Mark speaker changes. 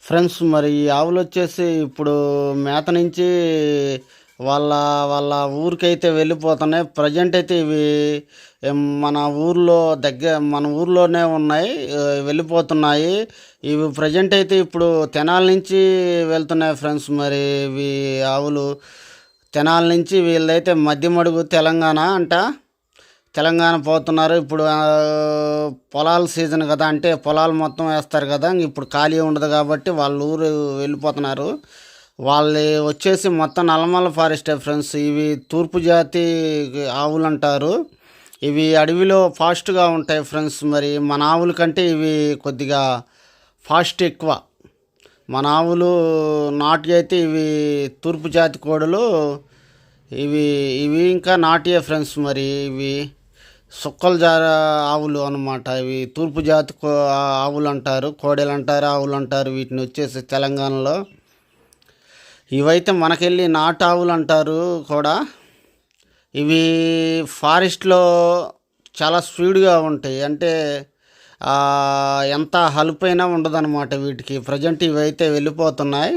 Speaker 1: Friends మరి ఈ ఆవులు వచ్చేసి ఇప్పుడు మేత నుంచి వాళ్ళ వాళ్ళ ఊరికైతే వెళ్ళిపోతున్నాయి. ప్రజెంట్ అయితే ఇవి మన మన ఊర్లోనే ఉన్నాయి, వెళ్ళిపోతున్నాయి. ఇవి ప్రజెంట్ అయితే ఇప్పుడు తెనాల నుంచి వెళ్తున్నాయి ఫ్రెండ్స్. మరి ఇవి ఆవులు తెనాల నుంచి వీళ్ళైతే మధ్యమడుగు తెలంగాణ అంట, తెలంగాణ పోతున్నారు. ఇప్పుడు పొలాల సీజన్ కదా, అంటే పొలాలు మొత్తం వేస్తారు కదా, ఇప్పుడు ఖాళీ ఉండదు కాబట్టి వాళ్ళ ఊరు వెళ్ళిపోతున్నారు. వాళ్ళు వచ్చేసి మొత్తం నల్లమల్ల ఫారెస్టే ఫ్రెండ్స్. ఇవి తూర్పు జాతి ఆవులు అంటారు. ఇవి అడవిలో ఫాస్ట్గా ఉంటాయి ఫ్రెండ్స్. మరి మన ఆవుల కంటే ఇవి కొద్దిగా ఫాస్ట్ ఎక్కువ. మన ఆవులు నాటు అయితే ఇవి తూర్పు జాతి కోడలు. ఇవి ఇవి ఇంకా నాటియే ఫ్రెండ్స్. మరి ఇవి సుక్కల జార ఆవులు అనమాట. ఇవి తూర్పు జాతి ఆవులు అంటారు, కోడెలు అంటారు, ఆవులు అంటారు. వీటిని వచ్చేసి తెలంగాణలో ఇవైతే మనకెళ్ళి నాటు ఆవులు అంటారు కూడా. ఇవి ఫారెస్ట్లో చాలా స్పీడ్గా ఉంటాయి, అంటే ఎంత హలుపైనా ఉండదన్నమాట వీటికి. ప్రజెంట్ ఇవైతే వెళ్ళిపోతున్నాయి.